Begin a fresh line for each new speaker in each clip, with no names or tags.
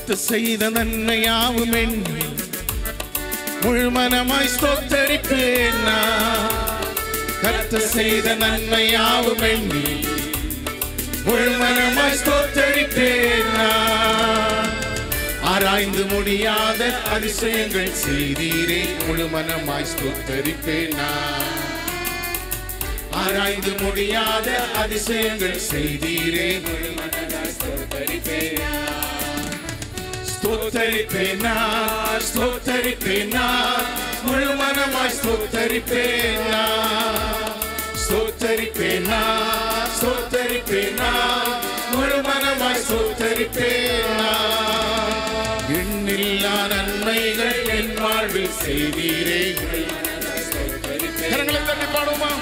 கர்த்தர் செய்த நன்மையாவும் எண்ணி முழு மனமாய் ஸ்தோத்தரிப்பேன் நான். கர்த்தர் செய்த நன்மையாவும் எண்ணி முழு மனமாய் ஸ்தோத்தரிப்பேன் நான். ஆராய்ந்து முடியாத அதிசயங்கள் செய்தீரே முழு மனமாய் ஸ்தோத்தரிப்பேன் நான். ஆராய்ந்து முடியாத அதிசயங்கள் செய்தீரே முழு மனமாய் ஸ்தோத்தரிப்பேன் நான். ஸ்தோத்தரிப்பேன் நான், ஸ்தோத்தரிப்பேன் நான், முழு மனமாய் ஸ்தோத்தரிப்பேன் நான். ஸ்தோத்தரிப்பேன் நான், ஸ்தோத்தரிப்பேன் நான், முழு மனமாய் ஸ்தோத்தரிப்பேன் நான். எண்ணில்லா நன்மைகள் என் வாழ்வில் செய்தீரே. கரங்களை தட்டி பாடுமா.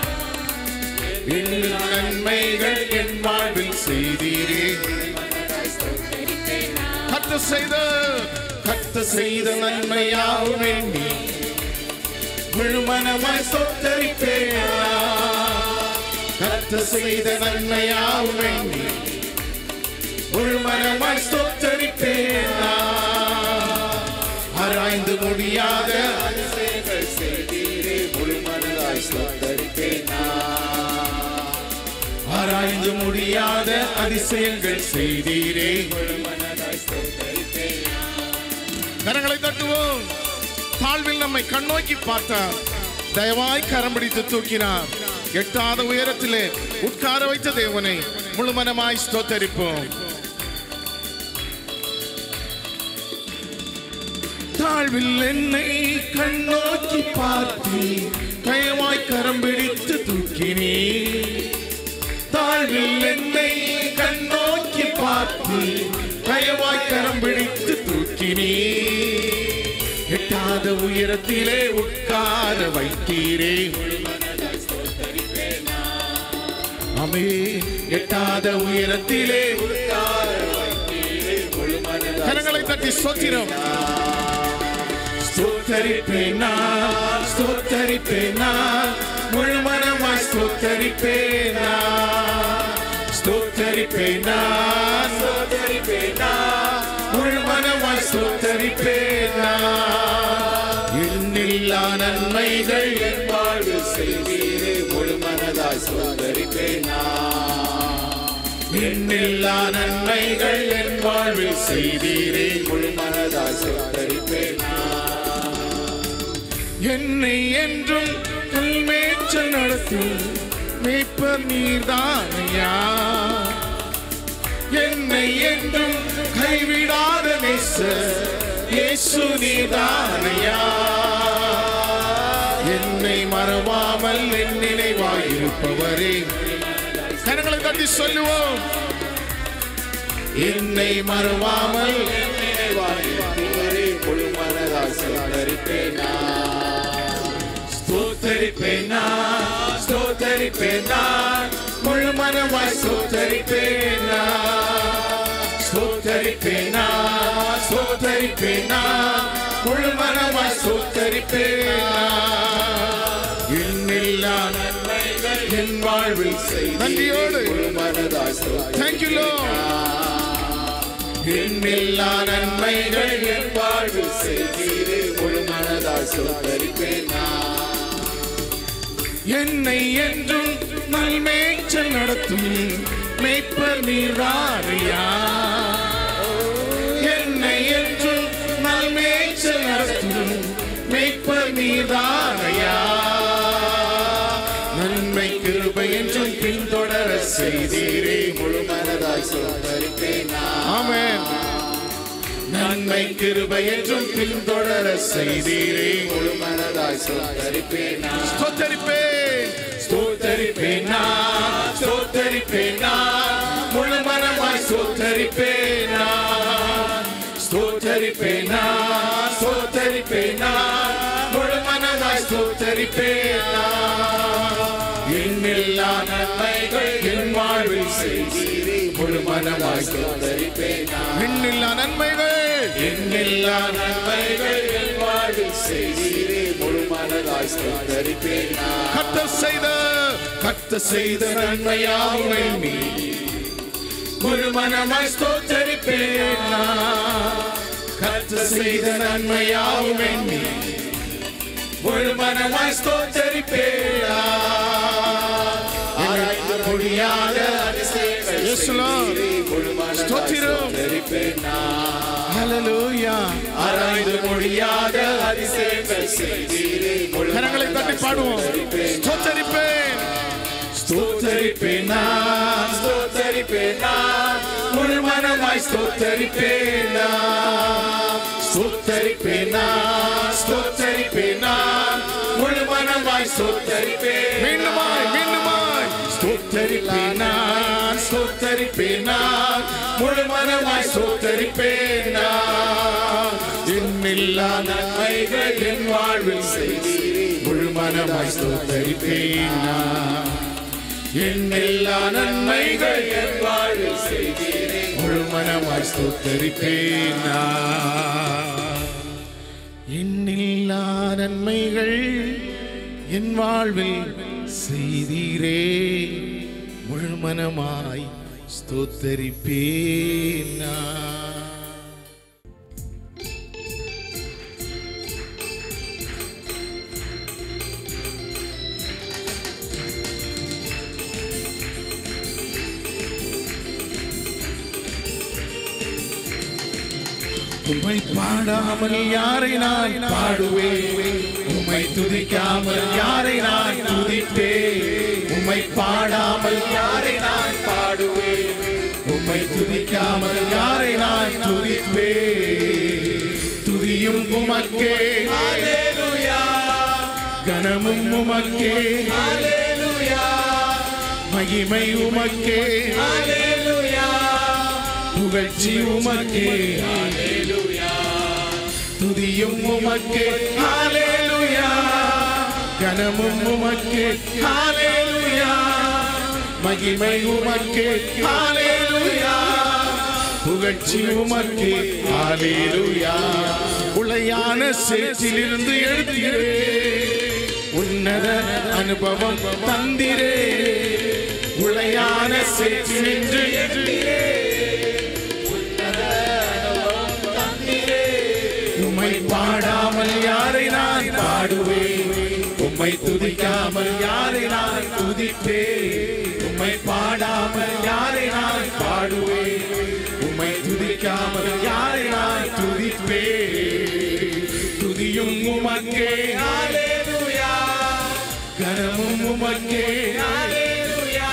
எண்ணில்லா நன்மைகள் என் வாழ்வில் செய்தீரே. கர்த்தர் செய்த நன்மையாவும் எண்ணி முழு மனமாய் ஸ்தோத்தரிப்பேன் நான். கர்த்தர் செய்த நன்மையாவும் எண்ணி முழு மனமாய் ஸ்தோத்தரிப்பேன் நான். ஆராய்ந்து முடியாத அதிசயங்கள் செய்தீரே முழு மனதாய் ஸ்தோத்தரிப்பேன் நான். ஆராய்ந்து முடியாத அதிசயங்கள் செய்தீரே முழு மனதாய் ஸ்தோத்தரிப்பேன் நான். கரங்களை தட்டுவோம். தாழ்வில் நம்மை கண்ணோக்கி பார்த்தார், தயவாய் கரம் பிடித்து தூக்கினார். எட்டாத உயரத்திலே உட்கார வைத்த தேவனை முழு மனமாய் ஸ்தோத்தரிப்போம். தாழ்வில் என்னை கண்ணோக்கி பார்த்தி தயவாய் கரம் பிடித்து தூக்கினே. தாழ்வில் என்னை கண்ணோக்கி பார்த்தி தயவாய் கரம் பிடித்து தூக்கினே. எட்டாத உயரத்திலே உட்கார வைத்தீரே. ஆமே, எட்டாத உயரத்திலே உட்கார வைத்தீரே. கரங்களை தட்டி ஸ்தோத்திரம். ஸ்தோத்தரிப்பேன் நான், ஸ்தோத்தரிப்பேன் நான், முழு மனமாய் ஸ்தோத்தரிப்பேன் நான். ஸ்தோத்தரிப்பேன் நான், ஸ்தோத்தரிப்பேன் நான், முழு மனமாய் ஸ்தோத்தரிப்பேன் நான். எண்ணில்லா நன்மைகள் என் வாழ்வில் செய்தீரே முழு மனதாய் ஸ்தோத்தரிப்பேன் நான். எண்ணில்லா நன்மைகள் என் வாழ்வில் செய்தீரே முழு மனதாய் ஸ்தோத்தரிப்பேன் நான். என்னை என்றும் கல்மேச்சல் நடத்தும் மேய்ப்பர் நீர்தானையா. என்னை என்றும் கைவிடாத நேசர் இயேசு நீர்தானையா. என்னை மறவாமல் என் நினைவாயிருப்பவரே. கரங்களை தட்டி சொல்லுவோம். என்னை மறவாமல் என் நினைவாயிருப்பவரே முழு மனதாய் ஸ்தோத்தரிப்பேன் நான். ஸ்தோத்தரிப்பேன் நான், ஸ்தோத்தரிப்பேன் நான், முழு மனமாய் ஸ்தோத்தரிப்பேன் நான். ஸ்தோத்தரிப்பேன் நான், ஸ்தோத்தரிப்பேன் நான், முழு மனமாய் ஸ்தோத்தரிப்பேன் நான். எண்ணில்லா நன்மைகள் என் வாழ்வில் செய்தீரே முழு மனதாய் ஸ்தோத்தரிப்பேன். Thank you Lord. எண்ணில்லா நன்மைகள் என் வாழ்வில் செய்தீரே முழு மனதாய் ஸ்தோத்தரிப்பேன் நான். என்னை என்றும் நல்மேய்ச்சல் நடத்தும் மேய்ப்பர் நீர்தானையா. என்னை என்றும் நல்மேய்ச்சல் நடத்தும் மேய்ப்பர் நீர்தானையா. நன்மை கிருபை என்றும் பின்தொடர செய்தீரே முழு மனதாய் ஸ்தோத்தரிப்பேன் நான். ஆமென். நன்மை கிருபை என்றும் பின்தொடர செய்தீரே முழு மனதாய் ஸ்தோத்தரிப்பேன் நான். ஸ்தோத்தரிப்பேன், ஸ்தோத்தரிப்பேன் நான், ஸ்தோத்தரிப்பேன் நான், முழு மனமாய் ஸ்தோத்தரிப்பேன் நான். ஸ்தோத்தரிப்பேன் நான், ஸ்தோத்தரிப்பேன் நான், முழு மனதாய் ஸ்தோத்தரிப்பேன் நான். எண்ணில்லா நன்மைகள் என் வாழ்வில் செய்தீரே முழு மனமாய் ஸ்தோத்தரிப்பேன் நான். எண்ணில்லா நன்மைகள், எண்ணில்லா நன்மைகள் என் வாழ்வில் செய்தீரே முழு மனதாய் ஸ்தோத்தரிப்பேன் நான். கர்த்தர் செய்த நன்மையாவும் எண்ணி முழு மனமாய் ஸ்தோத்தரிப்பேன் நான். கர்த்தர் செய்த நன்மையாவும் எண்ணி முழு மனமாய் ஸ்தோத்தரிப்பேனா. ஆராய்ந்து முடியாத அதிசயங்களை முழு மனமாய் ஸ்தோத்தரிப்பேனா. ஹல்லேலூயா. ஆராய்ந்து முடியாத அதிசயங்கள் செய்தீரே. கரங்களை தட்டி பாடுவோம். ஸ்தோத்தரிப்பேன், ஸ்தோத்தரிப்பேன் நான், ஸ்தோத்தரிப்பேன் நான், முழு மனமாய் ஸ்தோத்தரிப்பேன் நான், ஸ்தோத்தரிப்பேன் நான், ஸ்தோத்தரிப்பேன் நான், முழு மனமாய் ஸ்தோத்தரிப்பேன். மீண்டுமாய் மீண்டுமாய் ஸ்தோத்தரிப்பேன் நான், ஸ்தோத்தரிப்பேன் நான், முழு மனமாய் ஸ்தோத்தரிப்பேன் நான். எண்ணில்லா நன்மைகள் என் வாழ்வில் செய்தீரே. முழு மனமாய் ஸ்தோத்தரிப்பேன் நான். எண்ணில்லா நன்மைகள் என் வாழ்வில் செய்தீரே. முழு மனமாய் ஸ்தோத்தரிப்பேன் நான். எண்ணில்லா நன்மைகள் என் வாழ்வில் செய்தீரே. முழு மனமாய் ஸ்தோத்தரிப்பேன் நான். உம்மை பாடாமல் யாரை நான் பாடுவேன், உம்மை துதிக்காமல் யாரை நான் துதிப்பேன். உம்மை பாடாமல் யாரை நான் பாடுவேன், உம்மை துதிக்காமல் யாரை நான் துதிப்பேன். துதியும் உமக்கே, ஹல்லேலூயா, கனமும் உமக்கே, ஹல்லேலூயா, மகிமை உமக்கே, ஹல்லேலூயா, புகழ்ச்சி உமக்கே, ஹல்லேலூயா, துதியும் உமக்கே, ஹல்லேலூயா, கனமும் உமக்கே, ஹல்லேலூயா, மகிமை உமக்கே, ஹல்லேலூயா, புகழ்ச்சி உமக்கே, ஹல்லேலூயா. உளையான சேற்றிலிருந்து எழுதிரே, உன்னத அனுபவம் தந்திரே. உளையான சேற்றினின்று எழுதிரே, உம்மை பாடாமல் யாரை நான் பாடுவேன், உம்மை துதிக்காமல் யாரை நான் துதிப்பேன். உம்மை பாடாமல் யாரை நான் பாடுவேன், உம்மை துதிக்காமல் யாரை நான் துதிப்பேன். துதியும் உமக்கே, ஹல்லேலூயா, கனமும் உமக்கே, ஹல்லேலூயா,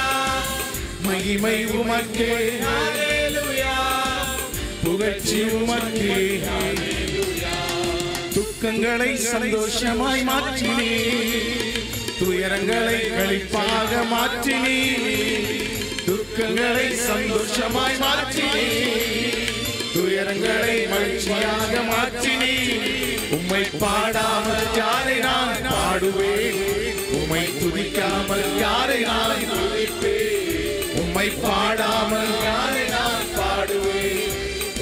மகிமை உமக்கே, ஹல்லேலூயா, புகழ்ச்சி உமக்கே, ஹல்லேலூயா. துக்கங்களை சந்தோஷமாய் மாற்றினீ, துயரங்களை களிப்பாக மாற்றினீ. துக்கங்களை சந்தோஷமாய் மாற்றினீ, துயரங்களை மகிழ்ச்சியாக மாற்றினீ. உம்மை பாடாமல் யாரை நான் பாடுவேன், உம்மை துதிக்காமல் யாரை நான் துதிப்பேன். உம்மை பாடாமல் யாரை நான் பாடுவேன்,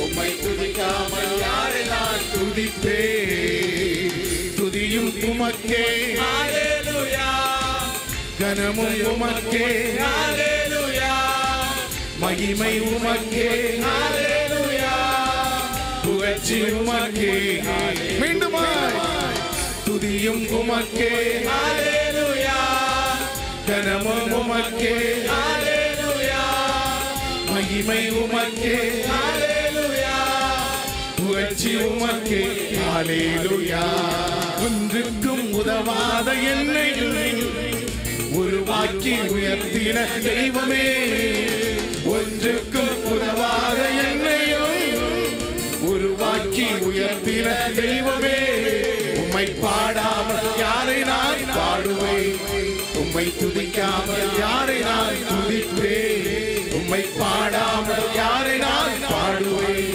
உம்மை துதிக்காமல் யாரை நான் துதிப்பேன். துதியும் உமக்கே, ஹல்லேலூயா, கனமும் உமக்கே, ஹல்லேலூயா, மகிமை உமக்கே, ஹல்லேலூயா, புகழ்ச்சி உமக்கே. மீண்டுமாய் துதியும் உமக்கே, ஹல்லேலூயா, கனமும் உமக்கே, ஹல்லேலூயா, மகிமை உமக்கே, ஹல்லேலூயா, புகழ்ச்சி உமக்கே, ஹல்லேலூயா. ஒன்றுக்கும் உதவாத என்னை உருவாக்கி உயர்த்தின தெய்வமே, ஒன்றுக்கும் உதவாத என்னையும் உருவாக்கி உயர்த்தின தெய்வமே. உம்மை பாடாமல் யாரை நான் பாடுவேன், உம்மை துதிக்காமல் யாரை நான் துதிப்பேன். உம்மை பாடாமல் யாரை நான் பாடுவேன்,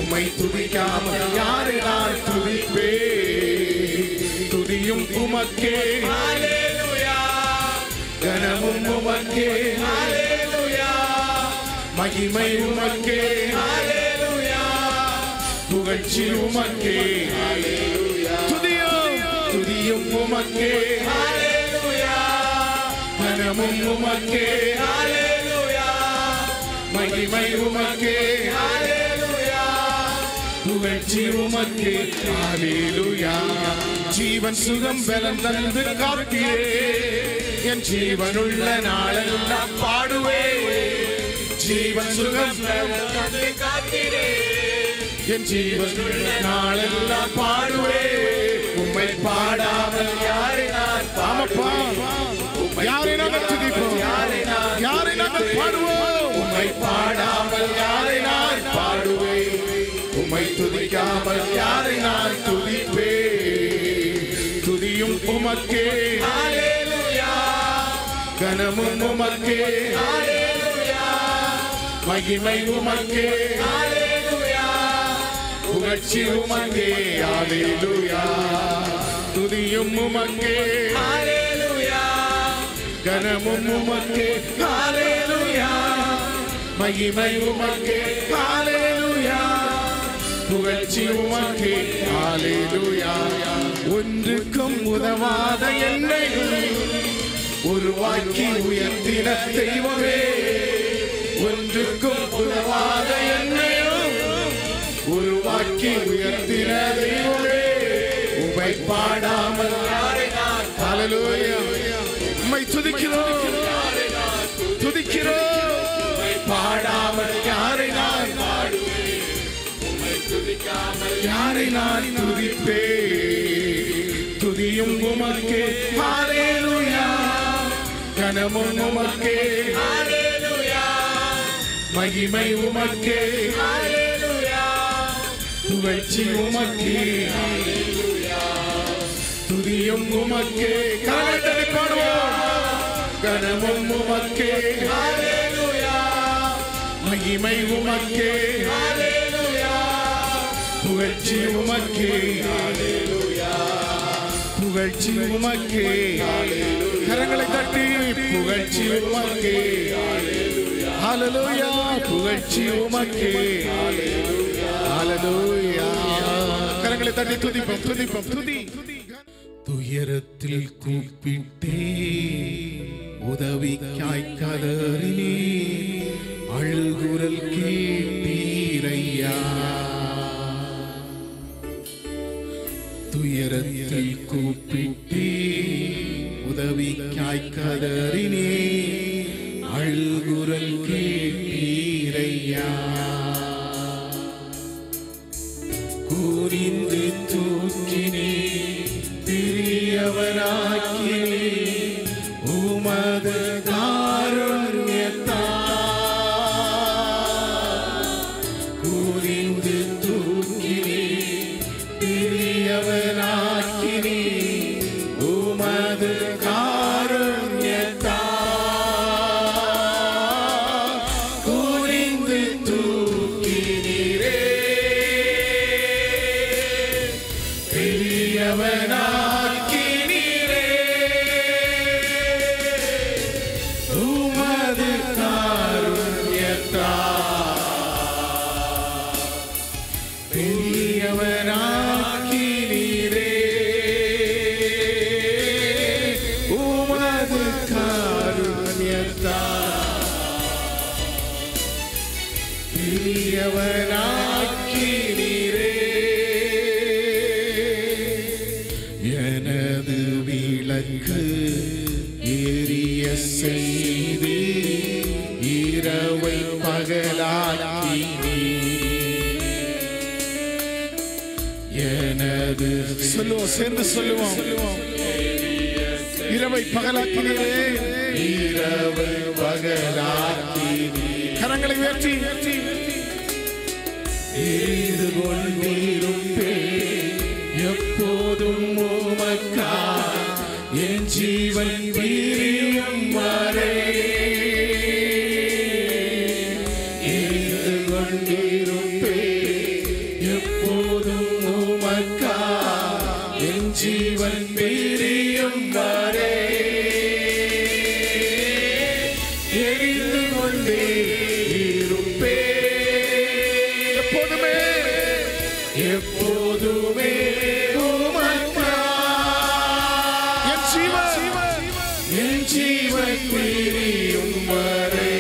உம்மை துதிக்காமல் யாரை நான் துதிப்பேன். துதியும் உமக்கே, ஹல்லேலூயா, கனமும் உமக்கே, ஹல்லேலூயா, மகிமை உமக்கே, ஹல்லேலூயா, புகழ்ச்சி உமக்கே, ஹல்லேலூயா. துதியும் உமக்கே, ஹல்லேலூயா, கனமும் உமக்கே, ஹல்லேலூயா, மகிமை உமக்கே, ஹல்லேலூயா, புகழ்ச்சி உமக்கே. ஹல்லேலூயா. ஜீவன் சுகம் பலம் தந்து காத்தீரே, என் ஜீவனுள்ள நாளெல்லாம் பாடுவேன். ஜீவன் சுகம் பலம் தந்து காத்தீரே, என் ஜீவனுள்ள நாளெல்லாம் பாடுவேன். உம்மை பாடாமல் யாரை நான் பாடுவேன்? யாரை நாங்கள் துதிப்போம்? யாரை நாங்கள் பாடுவோம்? உம்மை பாடாமல் யாரை நான் பாடுவேன்? உம்மை துதிக்காமல் யாரை நான் துதிப்பேன்? துதியும் உமக்கே, ஹல்லேலூயா. கனமும் உமக்கே, ஹல்லேலூயா. மகிமை உமக்கே, ஹல்லேலூயா. புகழ்ச்சி உமக்கே, ஹல்லேலூயா. துதியும் உமக்கே, ஹல்லேலூயா. கனமும் உமக்கே, ஹல்லேலூயா. மகிமை உமக்கே, ஹல்லேலூயா. புகழ்ச்சி உமக்கே, ஹல்லேலூயா. ஒன்றுக்கும் உதவாத என்னை உருவாக்கி உயர்த்தின தெய்வமே, ஒன்றுக்கும் உதவாத என்னையும் உருவாக்கி உயர்த்தின தெய்வமே, உம்மை பாடாமல் யாரை நான் ஹல்லேலூயா. உம்மை துதிக்கிறோம், துதிக்கிறோம். உம்மை பாடாமல் யாரை நான் பாடுவேன்? உம்மை துதிக்காமல் யாரை நான் துதிப்பேன்? துதியும் உமக்கே, ஹல்லேலூயா. கனமும் உமக்கே, ஹல்லேலூயா. மகிமை உமக்கே, ஹல்லேலூயா. புகழ்ச்சி உமக்கே, ஹல்லேலூயா. துதியும் உமக்கே. கரங்களை பாடுவோம். கனமும் உமக்கே, ஹல்லேலூயா. மகிமை உமக்கே, ஹல்லேலூயா. புகழ்ச்சி உமக்கே, ஹல்லேலூயா. புகழ்ச்சி உமக்கே, ஹல்லேலூயா. கரங்களை தட்டி புகழ்ச்சி உமக்கே, ஹல்லேலூயா. ஹல்லேலூயா. புகழ்ச்சி உமக்கே, ஹல்லேலூயா. ஹல்லேலூயா. கரங்களை தட்டி துதிப்போம், துதிப்போம், துதி. துயரத்தில் கூப்பிட்டே, உதவிக்காய் கதறினே, அழுகுரல் கேட்டீரையா. துயரத்தில் கூப்பிட்டே, உதவிக்காய் கதறினே, அழுகுரல் கேட்டீரையா. கூறிந்து தூக்கினே, பெரியவனாக்கினே, உமது காருண்யத்தால். கூறிந்து தூக்கினே, பெரியவனாக்கினே, உமது காருண்யத்தால். கூறிந்து தூக்கினீரே, பெரியவனாக்கினீரே, உமது காருண்யத்தால். பெரியவனாக்கினீரே, உமது காருண்யத்தால். பெரியவனாக்கினீரே. எனது விளக்கு எரிய செய்து இரவை பகலாக்கினீ. எனது சொல்லுவோம், சேர்ந்து சொல்லுவோம். இரவை பகலாக்கினீரே, இரவு பகலாக்கினீ. கரங்களை உயர்த்தி எரிந்து கொண்டிருப்பேன் எப்போதும் உமக்கா, என் ஜீவன் பிரியும் வரை. எரிந்து கொண்டிருப்பேன் எப்போதும் உமக்கா, என் ஜீவன் பிரியும் வரை. எரிந்து கொண்டே இருப்பேன் எப்போதுமே, எப்போதுமே உமக்கா. என் ஜீவன் பிரியும் வரை.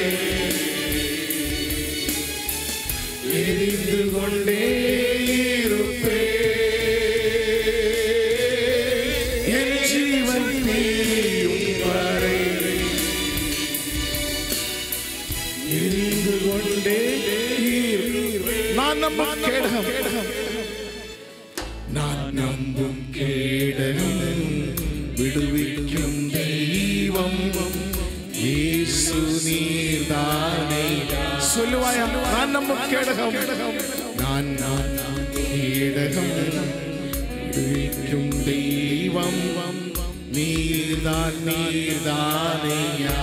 எரிந்து கொண்டே நான் நம்பும் கேடகம் நான் நம்பும் கேடகம் விடுவிக்கும் தெய்வம் இயேசு நீர்தானே. சொல்லுவாயா? நான் நம்பும் கேடகம் நான் கேடகம் விடுவிக்கும் தெய்வம் நீர்தான் நீர்தானையா.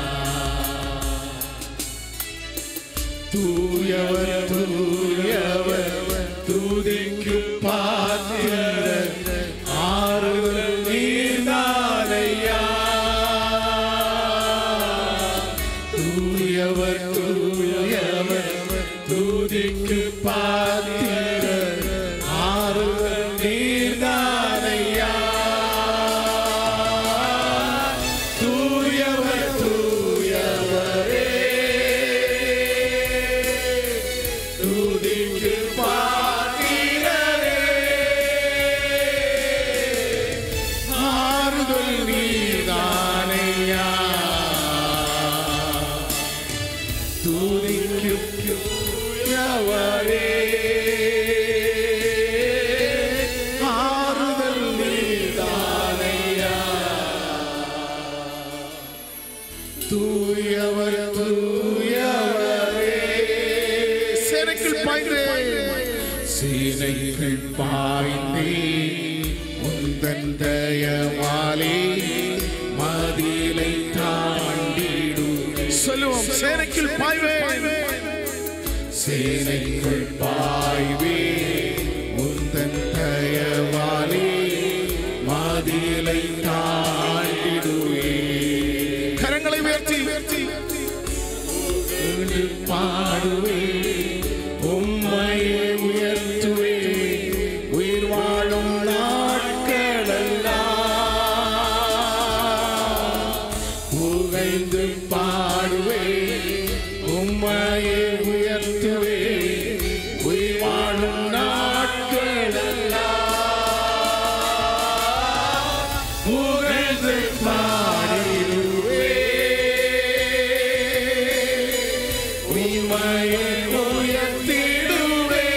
தூயவர் தூயவர் துதிக்கு பாத்திரர் ஆறுதல் நீர்தானையா. தூயவர் தூயவர் துதிக்கு பாத்திரர் ஆறுதல் நீர்தானையா. தூயவர் தூயவரே துதிக்கு பாத்திரரே ஆறுதல் நீர்தானையா. துதிக்கு தூயவரே ஆறுதல் நீர்தானையா. தூயவர் தூயவரே சேனைக்குள் பாய்ந்தே சேனைக்குள் பாய்ந்தே உந்தன் தயவாலே மதிலை தாண்டிடு. சொல்லுவோம், சேனைக்குள் பாய்வே சேனைக்குள் பாய்வே உந்தன் தயவாலே மதிலை தாண்டிடுவே. கரங்களை உயர்த்தி பாடுவே உம்மையை உயர்த்துவே உயிர் வாழும் நாட்களெல்லாம் புகழ்ந்து பாடுவே உம்மையை உயர்த்துவே உயிர் வாழும் நாட்களெல்லாம் புகழ்ந்து பாடிடுவே உம்மையை உயர்த்திடுவே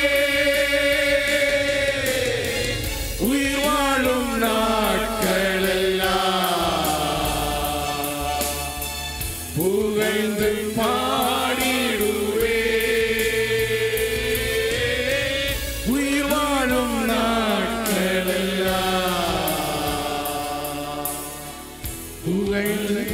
உயிர் வாழும் நாட்களெல்லாம் புகழ்ந்து பாடிடுவே உயிர் வாழும் நாட்களெல்லாம் புகழ்ந்து